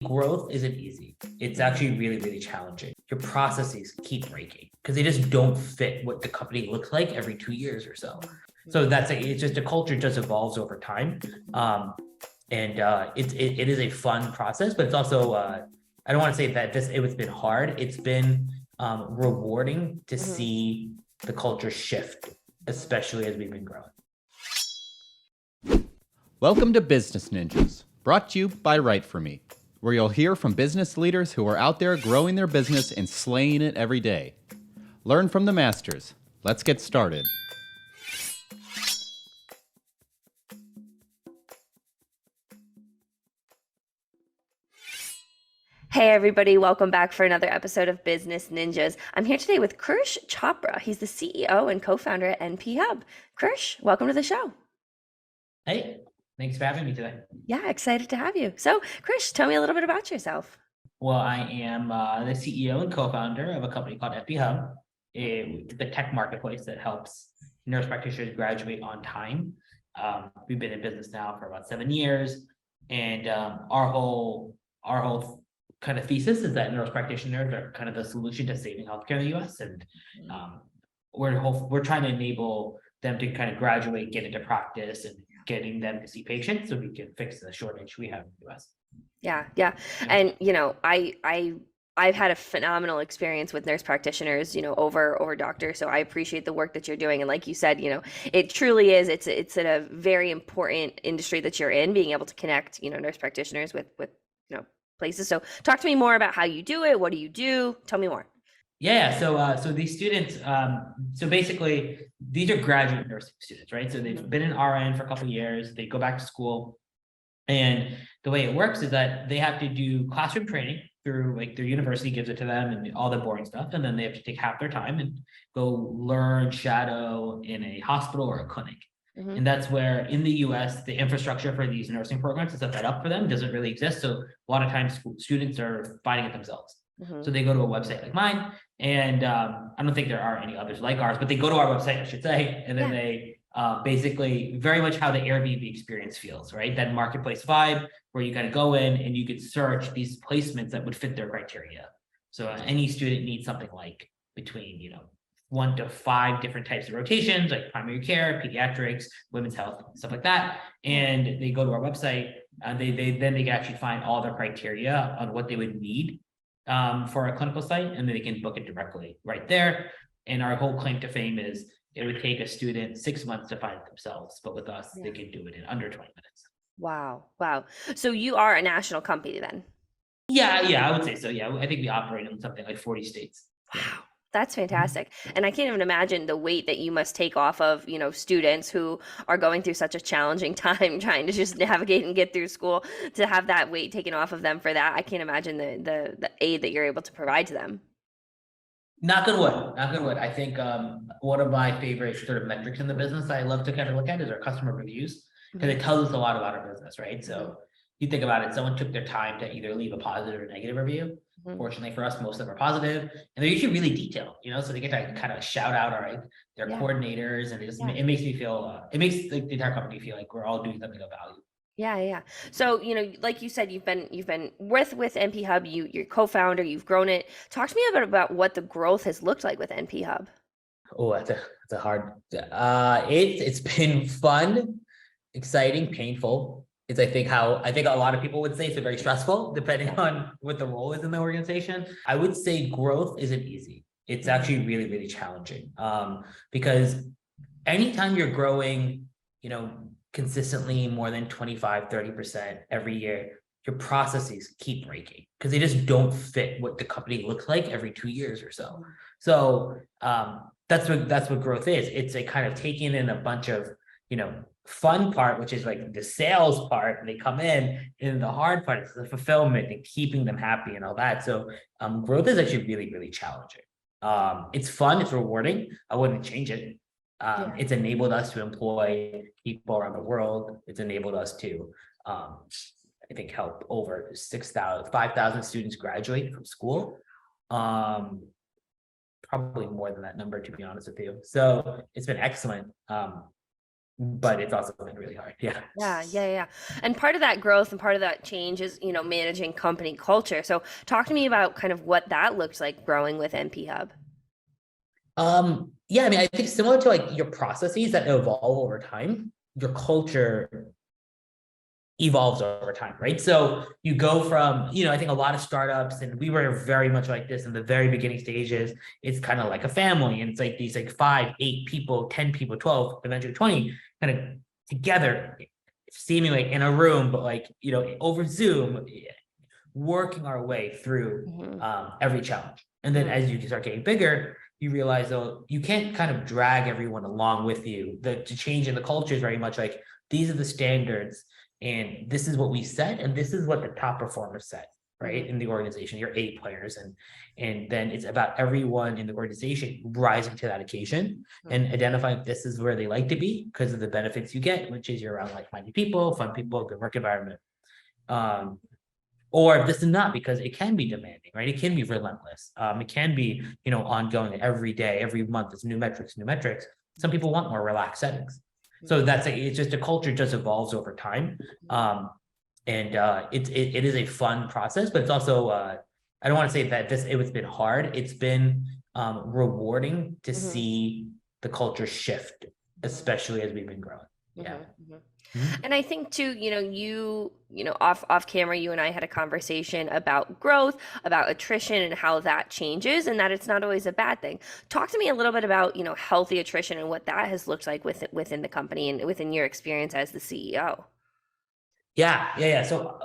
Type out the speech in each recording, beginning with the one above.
Growth isn't easy. It's actually really, really challenging. Your processes keep breaking because they just don't fit what the company looks like every 2 years or so. So it's just a culture just evolves over time. It is a fun process, but it's also, I don't want to say that it's been hard. It's been rewarding to see the culture shift, especially as we've been growing. Welcome to Business Ninjas, brought to you by WriteForMe, where you'll hear from business leaders who are out there growing their business and slaying it every day. Learn from the masters. Let's get started. Hey everybody, welcome back for another episode of Business Ninjas. I'm here today with Krish Chopra. He's the CEO and co-founder at NPHub. Krish, welcome to the show. Hey, thanks for having me today. Yeah, excited to have you. So, Krish, tell me a little bit about yourself. Well, I am the CEO and co-founder of a company called NPHub, the tech marketplace that helps nurse practitioners graduate on time. We've been in business now for about 7 years, and our whole kind of thesis is that nurse practitioners are kind of the solution to saving healthcare in the U.S. And we're trying to enable them to kind of graduate, get into practice, and getting them to see patients so we can fix the shortage we have in the U.S. Yeah. And I've had a phenomenal experience with nurse practitioners, over doctors. So I appreciate the work that you're doing. And like you said, it truly is. It's a very important industry that you're in, being able to connect, nurse practitioners with places. So talk to me more about how you do it. What do you do? Tell me more. Yeah. So these students, so basically these are graduate nursing students, right? So they've been in RN for a couple of years. They go back to school, and the way it works is that they have to do classroom training through their university gives it to them and all the boring stuff. And then they have to take half their time and go learn shadow in a hospital or a clinic. And that's where in the US, the infrastructure for these nursing programs to set that up for them doesn't really exist. So a lot of times students are finding it themselves. So they go to a website like mine, and I don't think there are any others like ours, but they go to our website, I should say, and then they basically very much how the Airbnb experience feels, right? That marketplace vibe where you kind of go in and you could search these placements that would fit their criteria. So any student needs something like between, 1 to 5 different types of rotations, like primary care, pediatrics, women's health, stuff like that. And they go to our website, and they can actually find all their criteria on what they would need for a clinical site, and then they can book it directly right there. And our whole claim to fame is it would take a student 6 months to find it themselves, but with us, they can do it in under 20 minutes. Wow. So you are a national company then? Yeah, I would say so. Yeah, I think we operate in something like 40 states. Wow. That's fantastic. And I can't even imagine the weight that you must take off of, students who are going through such a challenging time trying to just navigate and get through school, to have that weight taken off of them for that. I can't imagine the aid that you're able to provide to them. Knock on wood. I think one of my favorite sort of metrics in the business I love to kind of look at is our customer reviews, because it tells us a lot about our business, right? So you think about it, someone took their time to either leave a positive or negative review. Fortunately for us, most of them are positive, and they're usually really detailed, so they get to kind of shout out their coordinators, and it makes me feel, it makes the entire company feel like we're all doing something of value. Yeah. So, like you said, you've been with NPHub, you're co-founder, you've grown it. Talk to me about what the growth has looked like with NPHub. Oh, that's a hard, it's been fun, exciting, painful. It's I think a lot of people would say it's very stressful, depending on what the role is in the organization. I would say growth isn't easy. It's actually really, really challenging, because anytime you're growing, consistently more than 25-30% every year, your processes keep breaking because they just don't fit what the company looks like every 2 years or so. So that's what growth is. It's a kind of taking in a bunch of fun part, which is like the sales part, and they come in, and the hard part is the fulfillment and keeping them happy and all that. So growth is actually really, really challenging. It's fun, it's rewarding. I wouldn't change it. It's enabled us to employ people around the world. It's enabled us to I think help over 5,000 students graduate from school. Probably more than that number, to be honest with you. So it's been excellent. but it's also been really hard. Yeah. Yeah. And part of that growth and part of that change is, managing company culture. So talk to me about kind of what that looks like growing with NPHub. Yeah, I mean, I think similar to like your processes that evolve over time, your culture evolves over time, right? So you go from, I think a lot of startups, and we were very much like this in the very beginning stages. It's kind of like a family, and it's like these like 5, 8 people, 10 people, 12, eventually 20, kind of together, seemingly in a room, but like, over Zoom, working our way through every challenge. And then as you start getting bigger, you realize though, you can't kind of drag everyone along with you. The change in the culture is very much like, these are the standards, and this is what we set, and this is what the top performers set, right? In the organization, your A players, and then it's about everyone in the organization rising to that occasion and identifying this is where they like to be because of the benefits you get, which is you're around like-minded people, fun people, good work environment. Or if this is not, because it can be demanding, right? It can be relentless. It can be, ongoing every day, every month. It's new metrics. Some people want more relaxed settings. So it's just a culture just evolves over time. It is a fun process, but it's also, I don't want to say that it's been hard. It's been rewarding to see the culture shift, especially as we've been growing. Yeah. And I think too, off camera, you and I had a conversation about growth, about attrition and how that changes, and that it's not always a bad thing. Talk to me a little bit about, healthy attrition and what that has looked like within the company and within your experience as the CEO. Yeah. So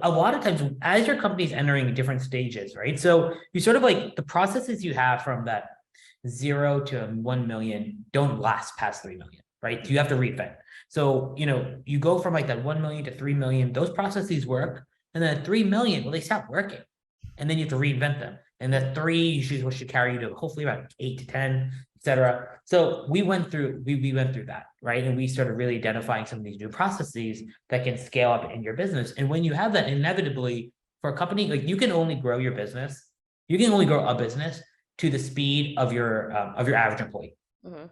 a lot of times as your company's entering different stages, right? So you sort of like the processes you have from that 0 to 1 million don't last past 3 million, right? So you have to reinvent. So, you go from like that 1 million to 3 million, those processes work. And then at 3 million, well, they stop working. And then you have to reinvent them. And that 3 usually should carry you to hopefully about 8 to 10, etc. So we went through that, right? And we started really identifying some of these new processes that can scale up in your business. And when you have that, inevitably for a company, like you can only grow your business. You can only grow a business to the speed of your average employee.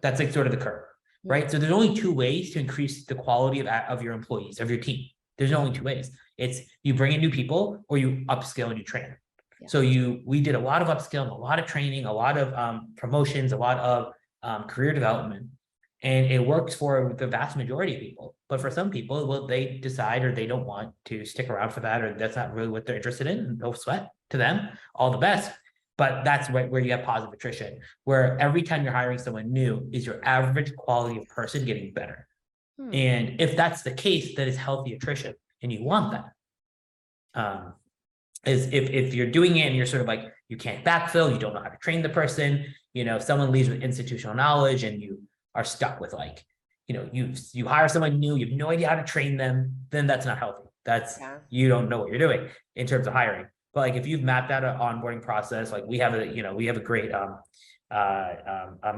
That's like sort of the curve. Right. So there's only 2 ways to increase the quality of your employees, of your team. There's only 2 ways. It's you bring in new people or you upskill and you train. Yeah. So we did a lot of upskilling, a lot of training, a lot of promotions, a lot of career development. And it works for the vast majority of people. But for some people, well, they decide or they don't want to stick around for that, or that's not really what they're interested in. No sweat to them. All the best. But that's where you have positive attrition, where every time you're hiring someone new, is your average quality of person getting better? And if that's the case, that is healthy attrition, and you want that. Is if you're doing it and you're sort of like, you can't backfill, you don't know how to train the person, someone leaves with institutional knowledge and you are stuck with like, you hire someone new, you have no idea how to train them, then that's not healthy. You don't know what you're doing in terms of hiring. But like if you've mapped out an onboarding process, like we have a great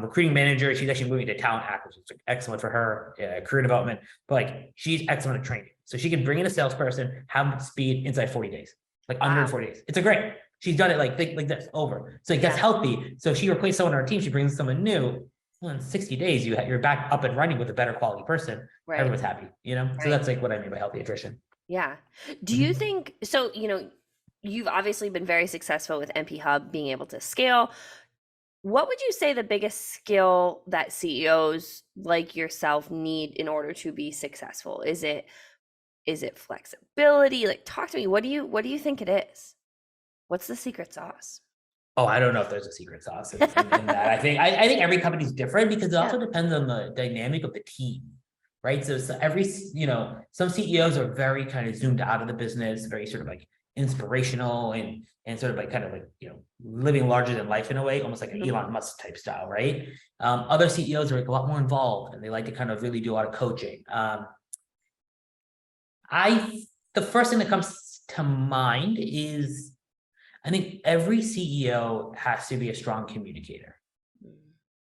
recruiting manager. She's actually moving to talent acquisition. It's excellent for her career development. But like she's excellent at training, so she can bring in a salesperson, have them speed inside 40 days, like under 40 days. It's a great. She's done it like this over. So it gets healthy. So if she replaced someone on our team, she brings someone new. Well, in 60 days, you're back up and running with a better quality person. Right. Everyone's happy. So that's like what I mean by healthy attrition. Yeah. Do you think so? You've obviously been very successful with NPHub being able to scale. What would you say the biggest skill that CEOs like yourself need in order to be successful? Is it flexibility? Like, talk to me. What do you think it is? What's the secret sauce? Oh, I don't know if there's a secret sauce in that. I think every company's different because it also depends on the dynamic of the team. Right. So every, some CEOs are very kind of zoomed out of the business, very sort of like inspirational and sort of like kind of like, living larger than life in a way, almost like an Elon Musk type style. Right. Other CEOs are like a lot more involved and they like to kind of really do a lot of coaching. The first thing that comes to mind is I think every CEO has to be a strong communicator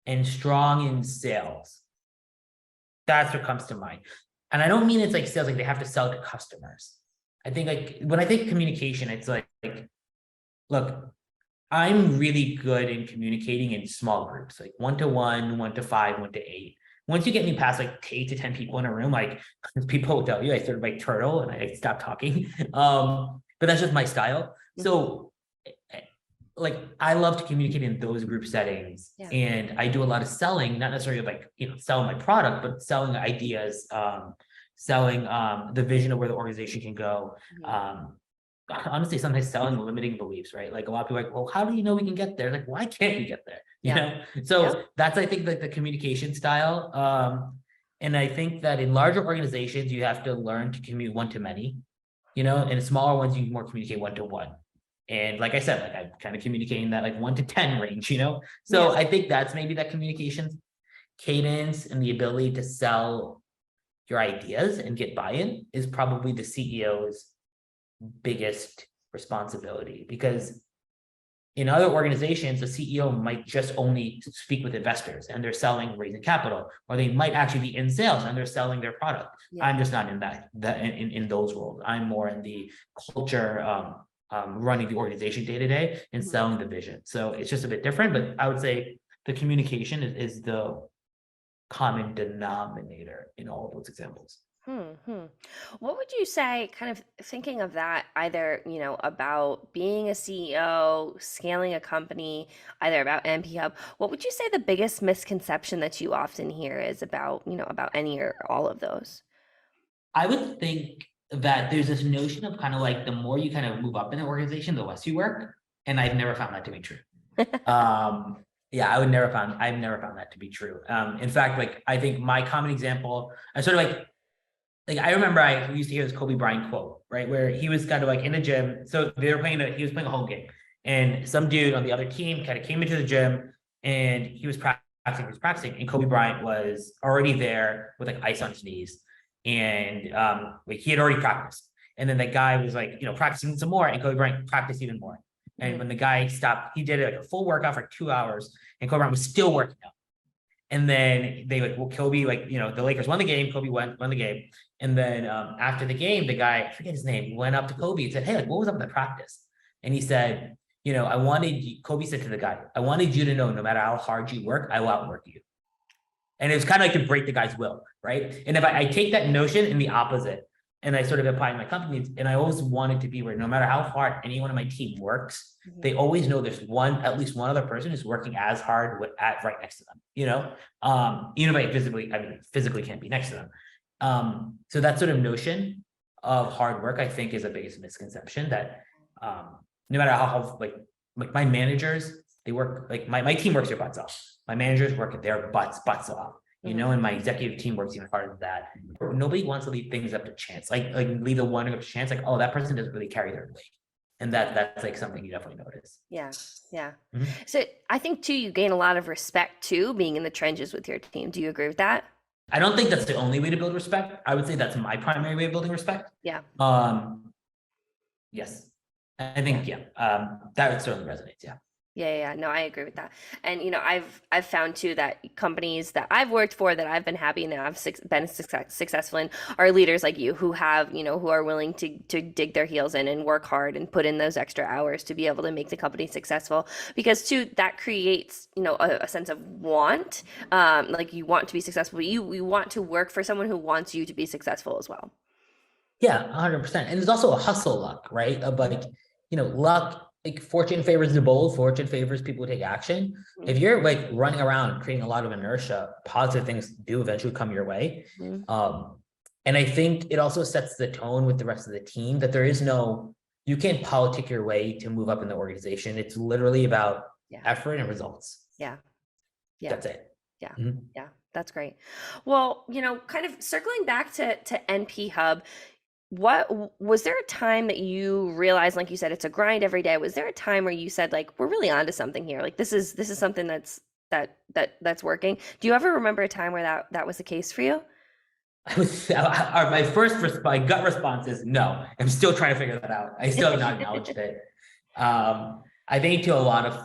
and strong in sales. That's what comes to mind. And I don't mean it's like sales, like they have to sell to customers. I think like when I think communication, it's like, look, I'm really good in communicating in small groups, like 1 to 1, 1 to 5, 1 to 8. once you get me past like 8 to 10 people in a room, like people will tell you I sort of like turtle and I stop talking. But that's just my style. So like I love to communicate in those group settings, and I do a lot of selling, not necessarily like, selling my product, but selling ideas, selling the vision of where the organization can go. Honestly, sometimes selling limiting beliefs, right? Like a lot of people are like, well, how do you know we can get there? Like, why can't we get there? You know? So that's, I think, like the communication style. And I think that in larger organizations, you have to learn to commute one to many, and in smaller ones, you more communicate one to one. And like I said, like I'm kind of communicating that like 1 to 10 range, So I think that's maybe that communication cadence and the ability to sell your ideas and get buy-in is probably the CEO's biggest responsibility, because in other organizations, the CEO might just only speak with investors and they're selling, raising capital, or they might actually be in sales and they're selling their product. I'm just not in that in those roles. I'm more in the culture, running the organization day to day and selling the vision. So it's just a bit different, but I would say the communication is the common denominator in all of those examples. What would you say, kind of thinking of that, either, about being a CEO, scaling a company, either about NPHub, what would you say the biggest misconception that you often hear is about, about any or all of those? I would think that there's this notion of kind of like the more you kind of move up in an organization, the less you work. And I've never found that to be true. I've never found that to be true. In fact, like I think my common example, I sort of like I remember I used to hear this Kobe Bryant quote, right? Where he was kind of like in the gym. So he was playing a home game, and some dude on the other team kind of came into the gym and he was practicing, and Kobe Bryant was already there with like ice on his knees. And like he had already practiced. And then the guy was like, practicing some more, and Kobe Bryant practiced even more. And when the guy stopped, he did like a full workout for 2 hours, and Kobe Bryant was still working out. And then they like, well, Kobe, like, the Lakers won the game, Kobe won the game. And then after the game, the guy, I forget his name, went up to Kobe and said, hey, like, what was up with the practice? And he said, Kobe said to the guy, I wanted you to know, no matter how hard you work, I will outwork you. And it was kind of like to break the guy's will, right? And if I take that notion in the opposite, and I sort of apply in my companies, and I always want it to be where no matter how hard anyone on my team works, they always know there's at least one other person who's working as hard right next to them, even if I physically can't be next to them. So that sort of notion of hard work, I think, is the biggest misconception, that no matter how like my managers, they work, like my team works their butts off. My managers work their butts off, and my executive team works even harder than that. Nobody wants to leave things up to chance, like leave the one up to chance, like, oh, that person doesn't really carry their weight. And that's like something you definitely notice. Yeah. So I think too, you gain a lot of respect too, being in the trenches with your team. Do you agree with that? I don't think that's the only way to build respect. I would say that's my primary way of building respect. Yeah. Yes. I think, that certainly resonates. Yeah. Yeah. No, I agree with that. And, I've found too that companies that I've worked for, that I've been happy and I've been successful in, are leaders like you who have, who are willing to dig their heels in and work hard and put in those extra hours to be able to make the company successful. Because too, that creates, a sense of want, like you want to be successful, but you want to work for someone who wants you to be successful as well. Yeah, 100%. And there's also a hustle luck, right? Of like, luck. Like fortune favors the bold, fortune favors people who take action. If you're like running around creating a lot of inertia, positive things do eventually come your way. And I think it also sets the tone with the rest of the team that you can't politic your way to move up in the organization. It's literally about effort and results. Yeah. That's it. Yeah. Yeah. That's great. Well, kind of circling back to NPHub, what was there a time that you realized, like you said, it's a grind every day? Was there a time where you said, like, we're really onto something here? Like this is something that's working. Do you ever remember a time where that was the case for you? My gut response is no. I'm still trying to figure that out. I still have not acknowledged it. I think to a lot of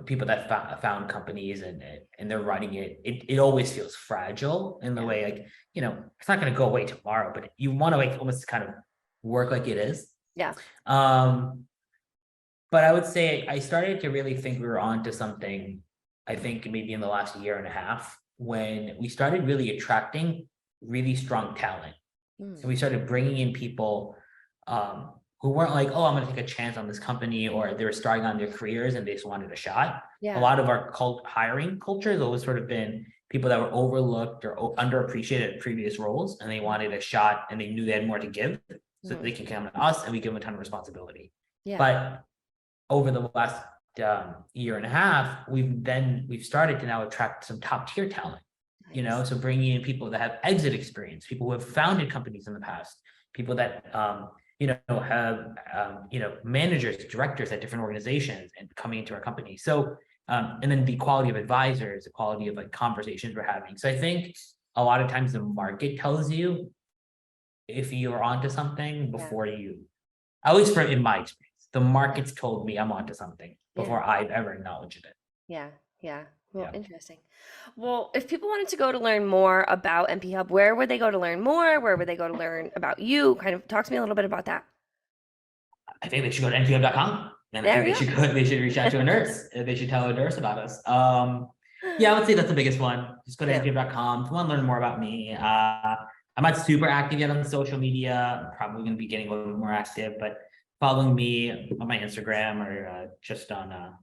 people that found companies and they're running it always feels fragile in the way, like, it's not going to go away tomorrow, but you want to like almost kind of work like it is. Yeah. But I would say I started to really think we were onto something, I think maybe in the last year and a half. when we started really attracting really strong talent. So we started bringing in people who weren't like, oh, I'm going to take a chance on this company, or they were starting on their careers and they just wanted a shot. A lot of our hiring culture has always sort of been people that were overlooked or underappreciated in previous roles, and they wanted a shot and they knew they had more to give, so they can come to us and we give them a ton of responsibility. But over the last year and a half, we've started to now attract some top tier talent. You know, so bringing in people that have exit experience, people who have founded companies in the past, people that have managers, directors at different organizations and coming into our company. So and then the quality of advisors, the quality of like conversations we're having. So I think a lot of times the market tells you if you're onto something before you, at least in my experience, the market's told me I'm onto something before I've ever acknowledged it. Yeah. Well, interesting. Well, if people wanted to go to learn more about NPHub, where would they go to learn more? Where would they go to learn about you? Kind of talk to me a little bit about that. I think they should go to NPHub.com. And I think they should reach out to a nurse. They should tell a nurse about us. Yeah, I would say that's the biggest one. Just go to NPHub.com. If you want to learn more about me, I'm not super active yet on social media. I'm probably going to be getting a little bit more active, but following me on my Instagram or just on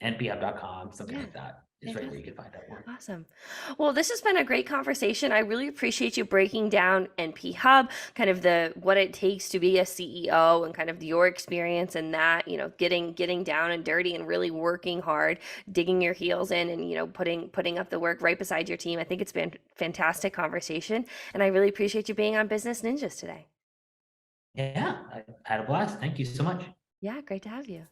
NPHub.com, something like that is right where you can find that one. Awesome. Well, this has been a great conversation. I really appreciate you breaking down NPHub, kind of what it takes to be a CEO and kind of your experience in that, getting down and dirty and really working hard, digging your heels in and, putting up the work right beside your team. I think it's been a fantastic conversation, and I really appreciate you being on Business Ninjas today. Yeah, I had a blast. Thank you so much. Yeah, great to have you.